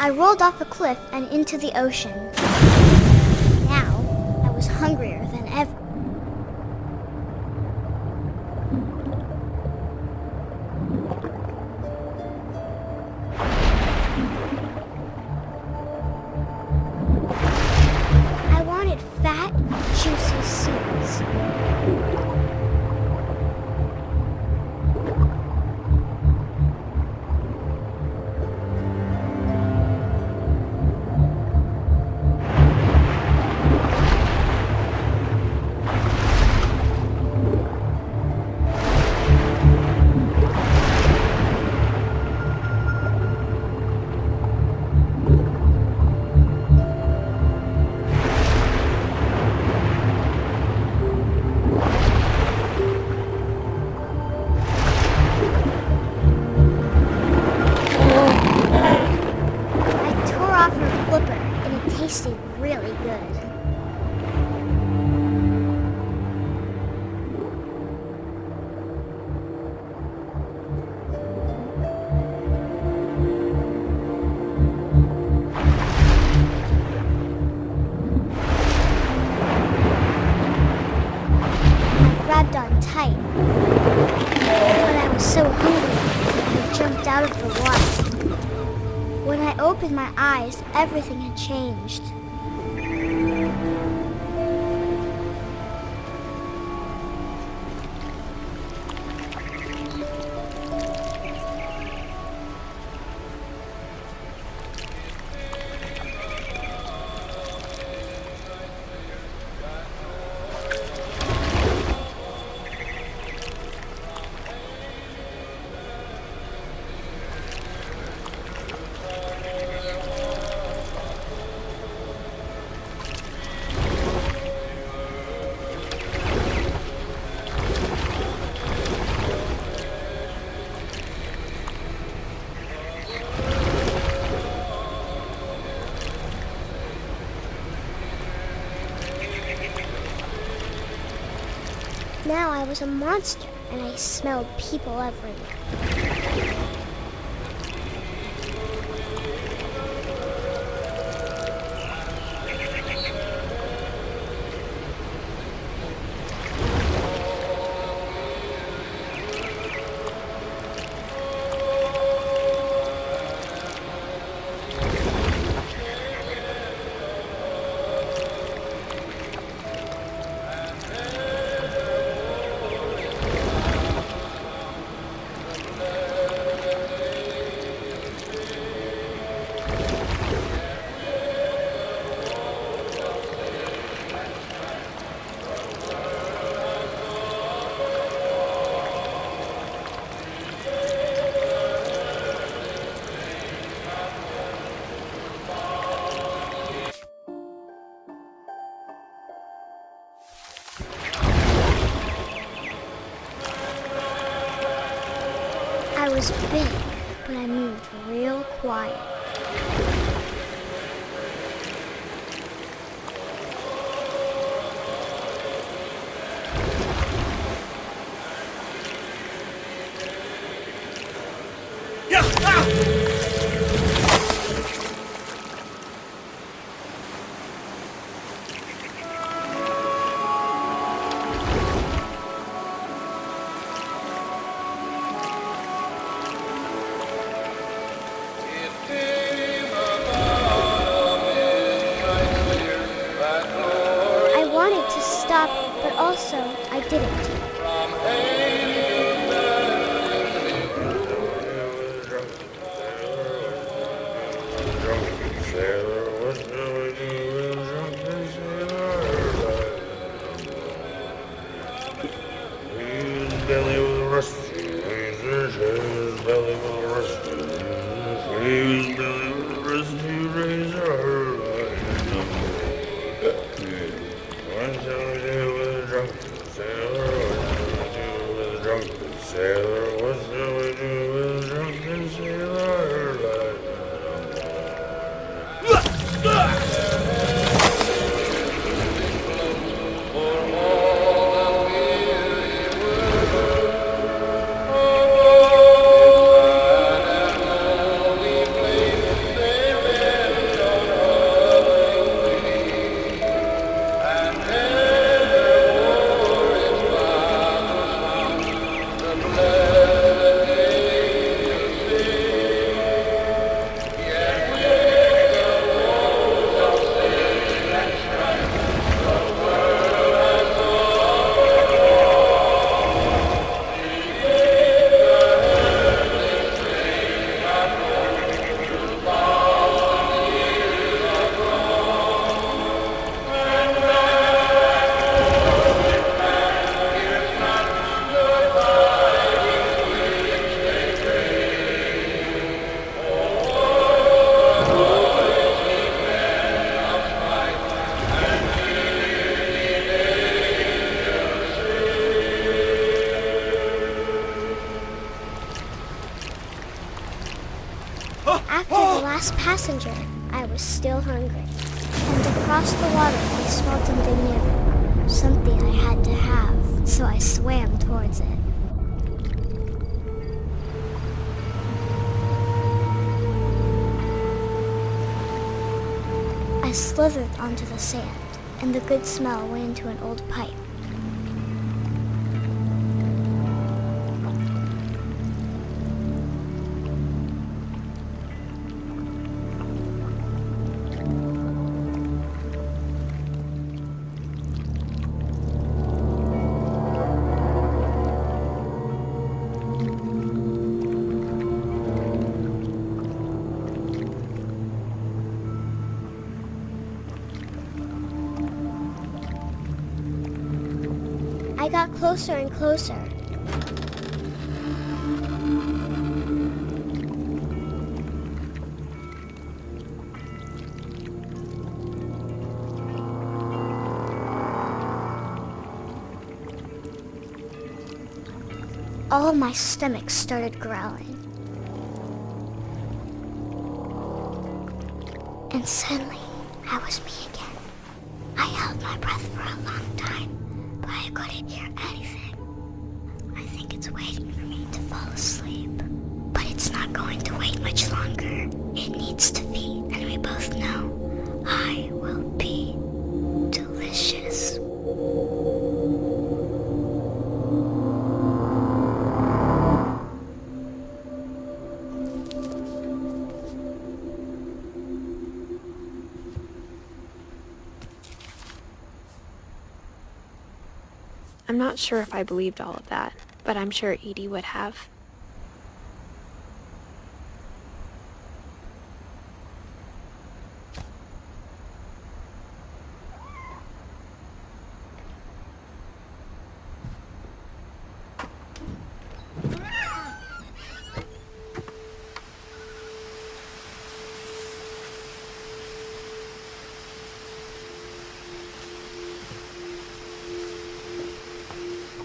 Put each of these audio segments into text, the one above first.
I rolled off a cliff and into the ocean. Now, I was hungrier than ever. I wanted fat, juicy seeds. Tasted really good. I grabbed on tight, but I was so hungry I jumped out of the water. When I opened my eyes, everything had changed. Now I was a monster, and I smelled people everywhere. I was big, but I moved real quiet. But also, I didn't. last passenger, I was still hungry. And across the water, I smelled something new. Something I had to have, so I swam towards it. I slithered onto the sand, and the good smell went into an old pipe. I got closer and closer. All of my stomach started growling. And suddenly, I was me again. I held my breath for a long time, but I couldn't hear anything. I think it's waiting for me to fall asleep. But it's not going to wait much longer. It needs to feed, and we both know I will be delicious. I'm not sure if I believed all of that, but I'm sure Edie would have.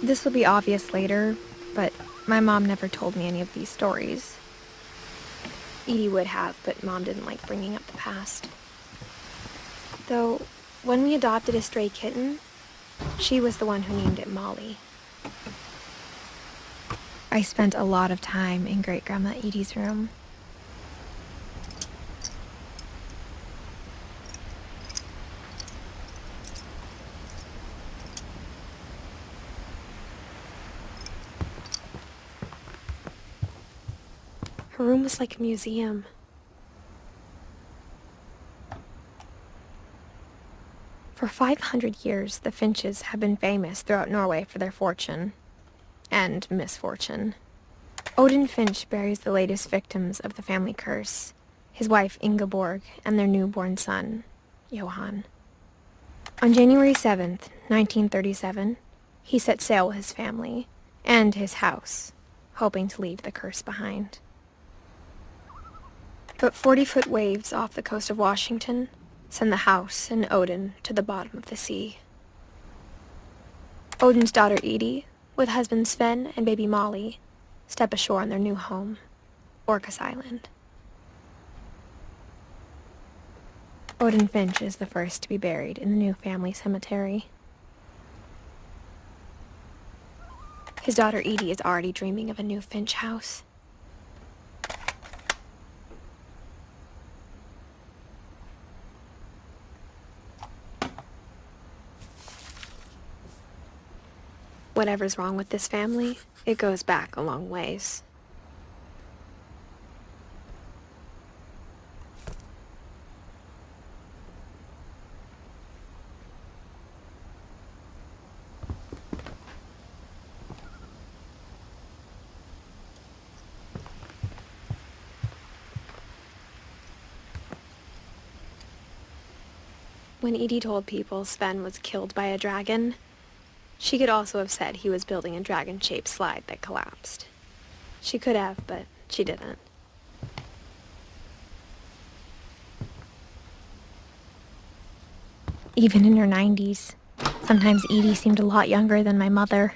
This will be obvious later, but my mom never told me any of these stories. Edie would have, but Mom didn't like bringing up the past. Though, when we adopted a stray kitten, she was the one who named it Molly. I spent a lot of time in Great-Grandma Edie's room. Her room was like a museum. For 500 years, the Finches have been famous throughout Norway for their fortune and misfortune. Odin Finch buries the latest victims of the family curse, his wife Ingeborg and their newborn son, Johan. On January 7th, 1937, he set sail with his family and his house, hoping to leave the curse behind. But 40-foot waves off the coast of Washington send the house and Odin to the bottom of the sea. Odin's daughter Edie, with husband Sven and baby Molly, step ashore on their new home, Orcas Island. Odin Finch is the first to be buried in the new family cemetery. His daughter Edie is already dreaming of a new Finch house. Whatever's wrong with this family, it goes back a long ways. When Edie told people Sven was killed by a dragon, she could also have said he was building a dragon-shaped slide that collapsed. She could have, but she didn't. Even in her 90s, sometimes Edie seemed a lot younger than my mother.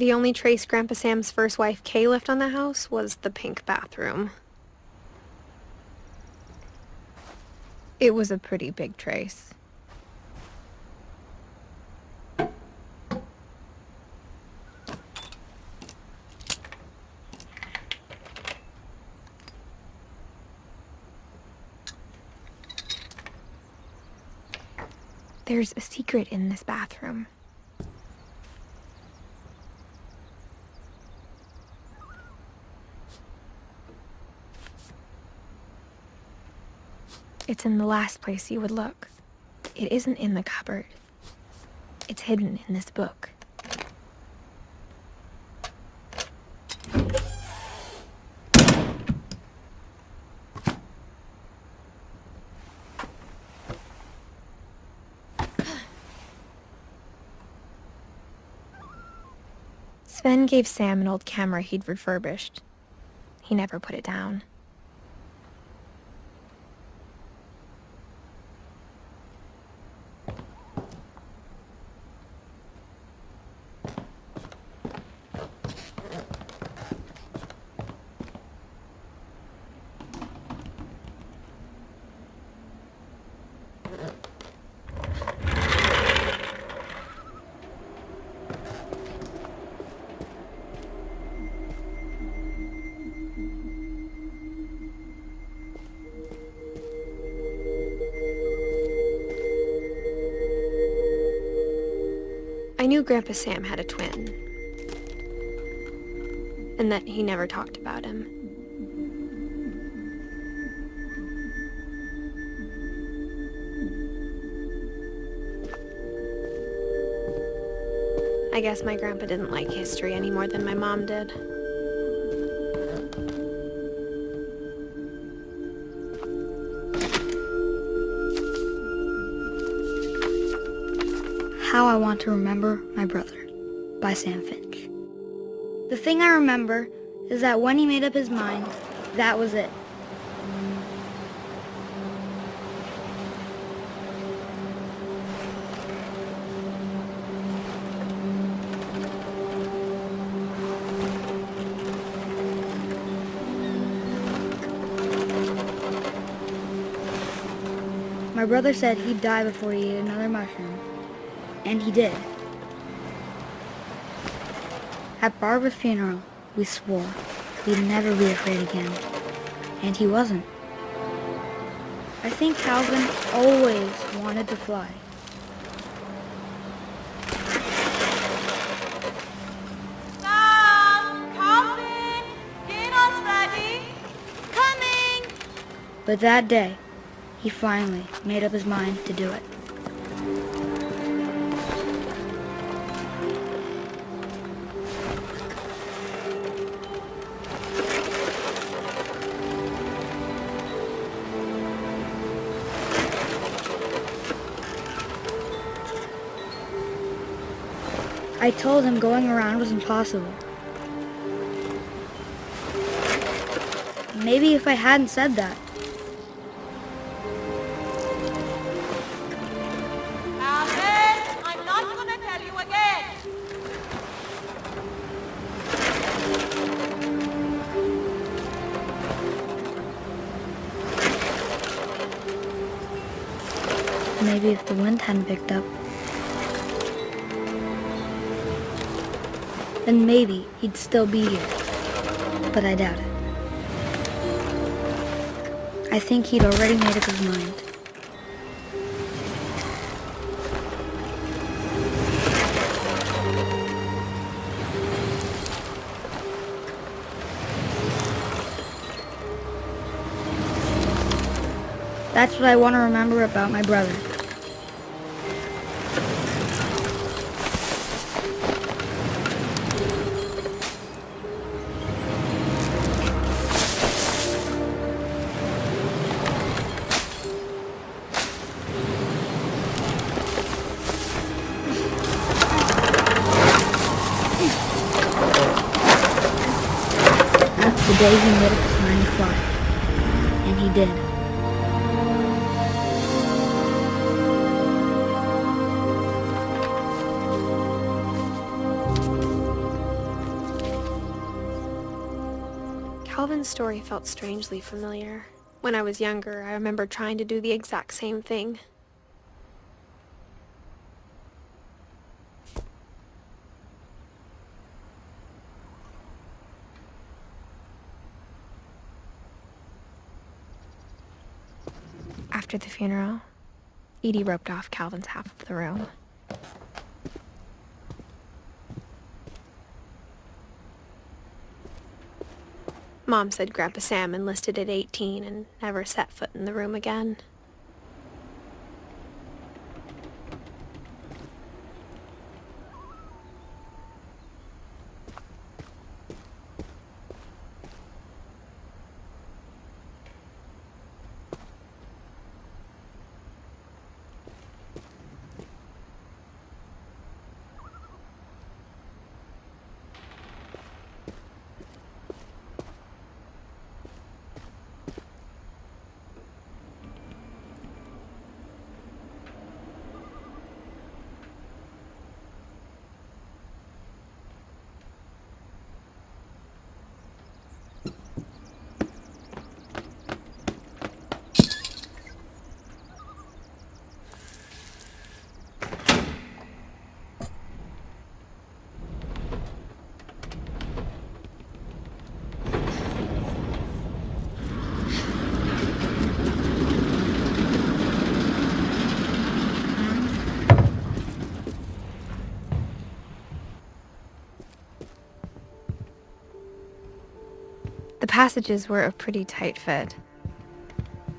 The only trace Grandpa Sam's first wife, Kay, left on the house was the pink bathroom. It was a pretty big trace. There's a secret in this bathroom. It's in the last place you would look. It isn't in the cupboard. It's hidden in this book. Sven gave Sam an old camera he'd refurbished. He never put it down. I knew Grandpa Sam had a twin, and that he never talked about him. I guess my grandpa didn't like history any more than my mom did. How I Want to Remember My Brother by Sam Finch. The thing I remember is that when he made up his mind, that was it. My brother said he'd die before he ate another mushroom. And he did. At Barbara's funeral, we swore we'd never be afraid again. And he wasn't. I think Calvin always wanted to fly. Sam, Calvin, dinner's ready. Coming! But that day, he finally made up his mind to do it. I told him going around was impossible. Maybe if I hadn't said that. Calvin, I'm not gonna tell you again. Maybe if the wind hadn't picked up, then maybe he'd still be here. But I doubt it. I think he'd already made up his mind. That's what I want to remember about my brother. The day he made up his mind to fly. And he did. Calvin's story felt strangely familiar. When I was younger, I remember trying to do the exact same thing. After the funeral, Edie roped off Calvin's half of the room. Mom said Grandpa Sam enlisted at 18 and never set foot in the room again. The passages were a pretty tight fit.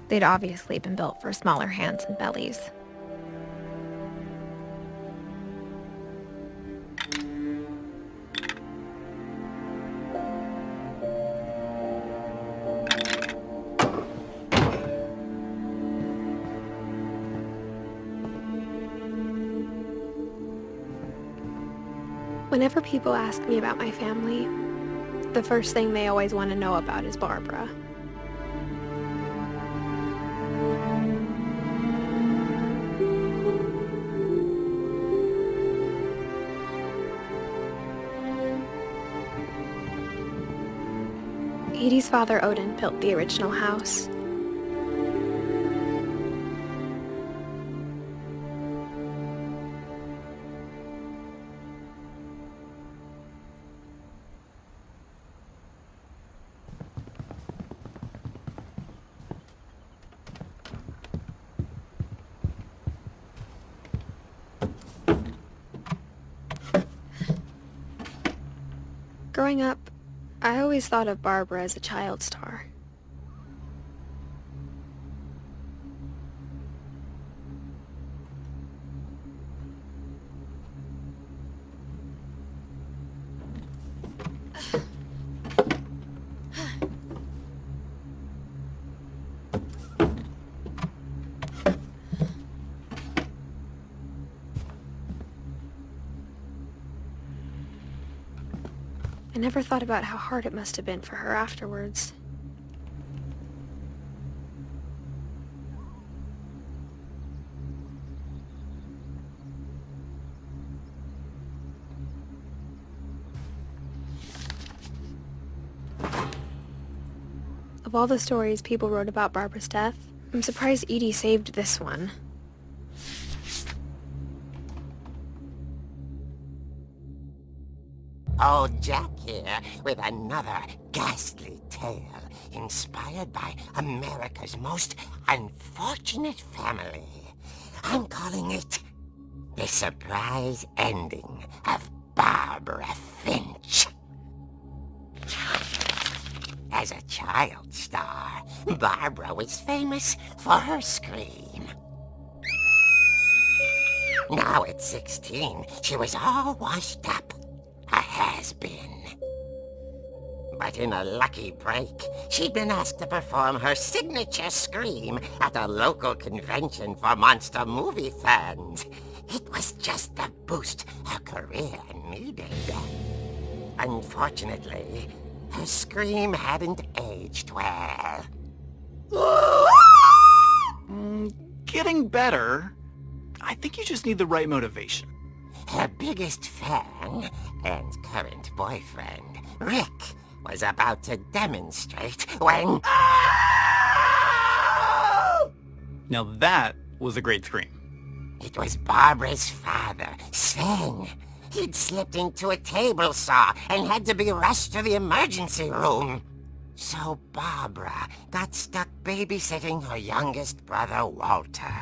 They'd obviously been built for smaller hands and bellies. Whenever people ask me about my family, the first thing they always want to know about is Barbara. Edie's father, Odin, built the original house. Growing up, I always thought of Barbara as a child star. I never thought about how hard it must have been for her afterwards. Of all the stories people wrote about Barbara's death, I'm surprised Edie saved this one. Old Jack here with another ghastly tale inspired by America's most unfortunate family. I'm calling it The Surprise Ending of Barbara Finch. As a child star, Barbara was famous for her scream. Now at 16, she was all washed up. A has-been. But in a lucky break, she'd been asked to perform her signature scream at a local convention for monster movie fans. It was just the boost her career needed. Unfortunately, her scream hadn't aged well. Getting better. I think you just need the right motivation. Her biggest fan and current boyfriend, Rick, was about to demonstrate when... Now that was a great scream. It was Barbara's father, Sven. He'd slipped into a table saw and had to be rushed to the emergency room. So Barbara got stuck babysitting her youngest brother, Walter.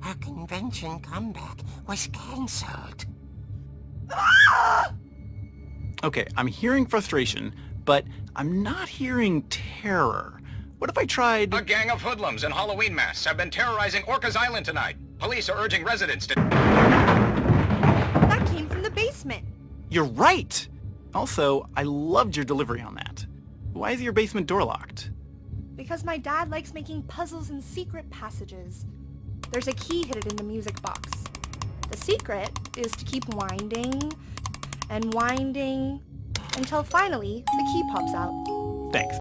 Her convention comeback was cancelled. Okay, I'm hearing frustration, but I'm not hearing terror. What if I tried... A gang of hoodlums in Halloween masks have been terrorizing Orcas Island tonight. Police are urging residents to... That came from the basement. You're right! Also, I loved your delivery on that. Why is your basement door locked? Because my dad likes making puzzles and secret passages. There's a key hidden in the music box. The secret is to keep winding and winding until finally the key pops out. Thanks.